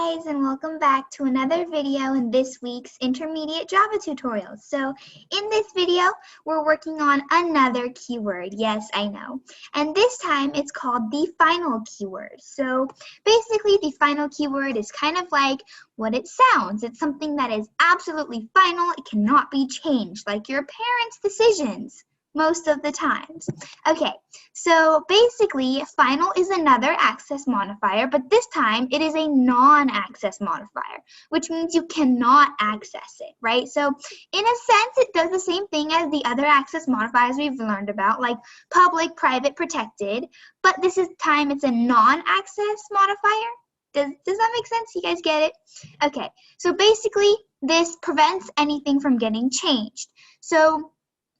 guys, and welcome back to another video in this week's intermediate Java tutorial. So in this video, we're working on another keyword. Yes, I know. And this time it's called the final keyword. So basically the final keyword is kind of like what it sounds. It's something that is absolutely final. It cannot be changed, like your parents' decisions. Most of the times. Okay, so basically final is another access modifier, but this time it is a non-access modifier, which means you cannot access it, right? So in a sense, it does the same thing as the other access modifiers we've learned about, like public, private, protected, but this time it's a non-access modifier. Does that make sense? You guys get it? Okay, so basically this prevents anything from getting changed. So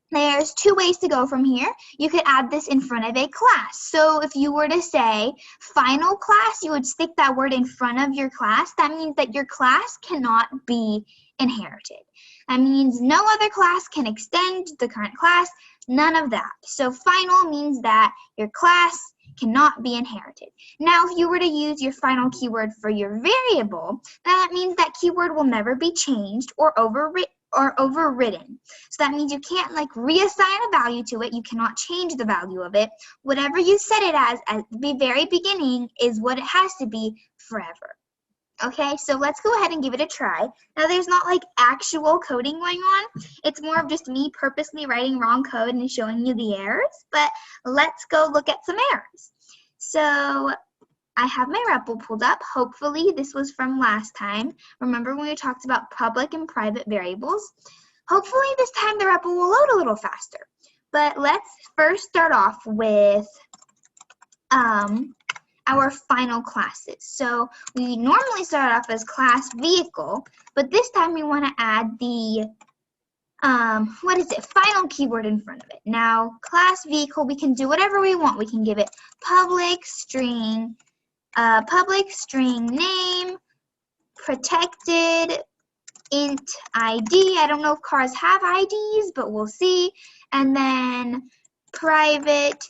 there's two ways to go from here. You could add this in front of a class. So if you were to say final class, you would stick that word in front of your class. That means that your class cannot be inherited. That means no other class can extend the current class, none of that. So final means that your class cannot be inherited. Now, if you were to use your final keyword for your variable, that means that keyword will never be changed or overwritten. So that means you can't like reassign a value to it. You cannot change the value of it. Whatever you set it as at the very beginning is what it has to be forever. Okay, so let's go ahead and give it a try. Now there's not like actual coding going on. It's more of just me purposely writing wrong code and showing you the errors, but let's go look at some errors. So I have my REPL pulled up. Hopefully this was from last time. Remember when we talked about public and private variables? Hopefully this time the REPL will load a little faster. But let's first start off with our final classes. So we normally start off as class vehicle, but this time we want to add the final keyword in front of it. Now class vehicle, we can do whatever we want. We can give it public string name, protected, int ID. I don't know if cars have IDs, but we'll see. And then private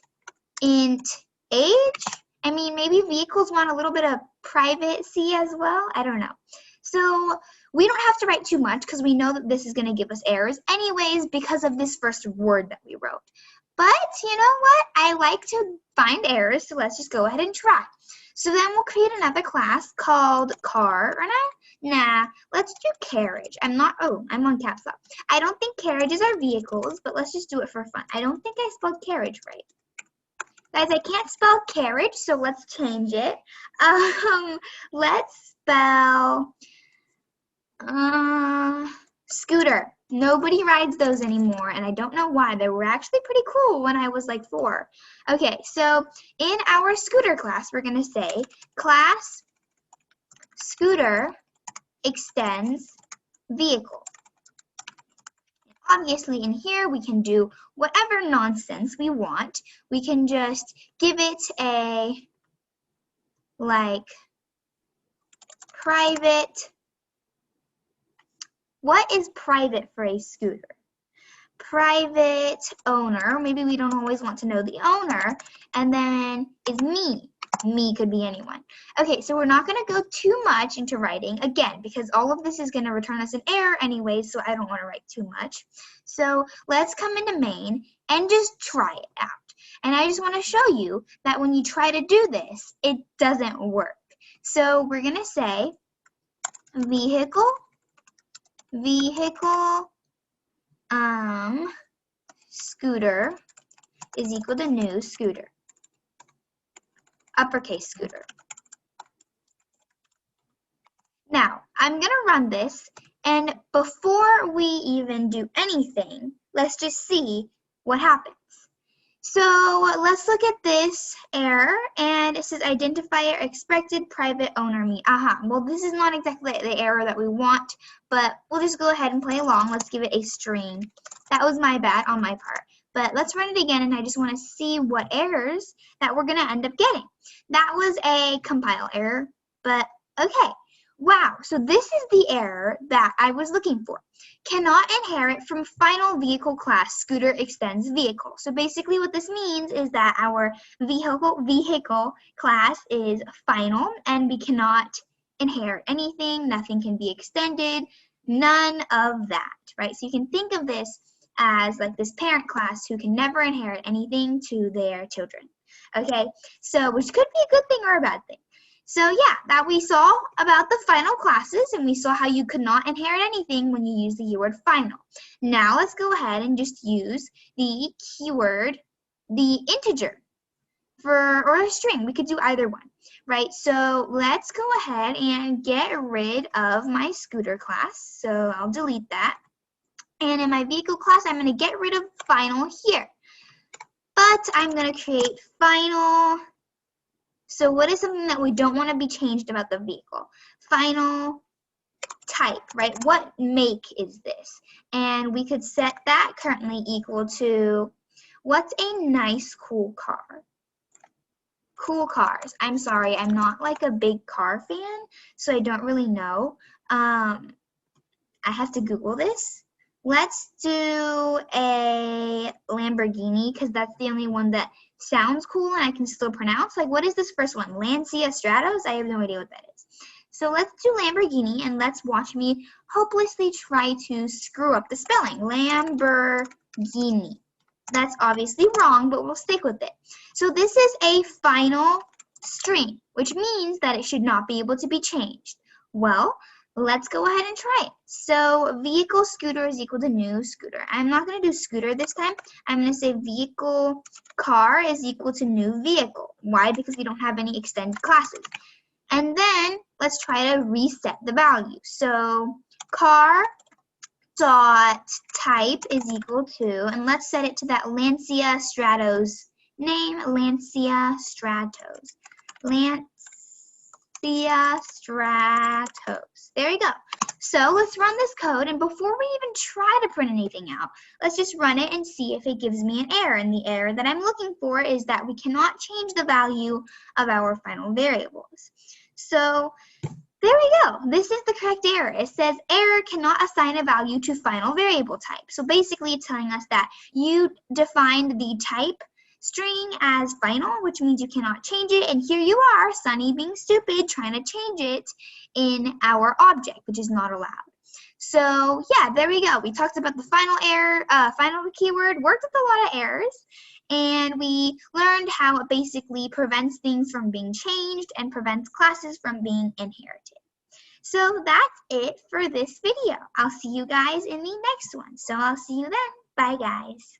int age. I mean, maybe vehicles want a little bit of privacy as well. I don't know. So we don't have to write too much because we know that this is going to give us errors anyways because of this first word that we wrote. But you know what? I like to find errors, so let's just go ahead and try. So then we'll create another class called car, or nah, let's do carriage. I'm on caps lock. I don't think carriages are vehicles, but let's just do it for fun. I don't think I spelled carriage right. Guys, I can't spell carriage, so let's change it. Let's spell scooter. Nobody rides those anymore, and I don't know why. They were actually pretty cool when I was like 4. Okay, so in our scooter class, we're going to say class scooter extends vehicle. Obviously, in here, we can do whatever nonsense we want. We can just give it a, like, private. What is private for a scooter? Private owner. Maybe we don't always want to know the owner. And then is me. Me could be anyone. Okay, so we're not going to go too much into writing, again, because all of this is going to return us an error anyway, so I don't want to write too much. So let's come into main and just try it out. And I just want to show you that when you try to do this, it doesn't work. So we're going to say vehicle, scooter is equal to new scooter. Uppercase scooter. Now, I'm going to run this, and before we even do anything, let's just see what happens. So let's look at this error, and it says identifier expected private owner me. Well, this is not exactly the error that we want, but we'll just go ahead and play along. Let's give it a string. That was my bad on my part. But let's run it again, and I just want to see what errors that we're going to end up getting. That was a compile error, but okay. Wow, so this is the error that I was looking for. Cannot inherit from final vehicle class, scooter extends vehicle. So basically what this means is that our vehicle class is final, and we cannot inherit anything, nothing can be extended, none of that, right? So you can think of this as like this parent class who can never inherit anything to their children, okay? So, which could be a good thing or a bad thing. So yeah, that we saw about the final classes, and we saw how you could not inherit anything when you use the keyword final. Now let's go ahead and just use the keyword, the integer, or a string. We could do either one, right? So let's go ahead and get rid of my scooter class. So I'll delete that. And in my vehicle class, I'm going to get rid of final here. But I'm going to create final. So what is something that we don't want to be changed about the vehicle? Final type, right? What make is this? And we could set that currently equal to, what's a nice cool car? Cool cars. I'm sorry, I'm not like a big car fan, so I don't really know. I have to Google this. Let's do a Lamborghini because that's the only one that sounds cool and I can still pronounce. Like, what is this first one? Lancia Stratos? I have no idea what that is. So let's do Lamborghini and let's watch me hopelessly try to screw up the spelling. Lamborghini. That's obviously wrong, but we'll stick with it. So this is a final string, which means that it should not be able to be changed. Well, let's go ahead and try it. So vehicle scooter is equal to new scooter. I'm not going to do scooter this time. I'm going to say vehicle car is equal to new vehicle. Why? Because we don't have any extended classes. And then let's try to reset the value. So car dot type is equal to, and let's set it to that Lancia Stratos name, Lancia Stratos. Lancia Stratos. There you go. So let's run this code, and before we even try to print anything out, let's just run it and see if it gives me an error. And the error that I'm looking for is that we cannot change the value of our final variables. So there we go. This is the correct error. It says error cannot assign a value to final variable type. So basically it's telling us that you defined the type string as final, which means you cannot change it. And here you are, Sunny, being stupid, trying to change it in our object, which is not allowed. So yeah, there we go. We talked about the final error, final keyword, worked with a lot of errors. And we learned how it basically prevents things from being changed and prevents classes from being inherited. So that's it for this video. I'll see you guys in the next one. So I'll see you then. Bye, guys.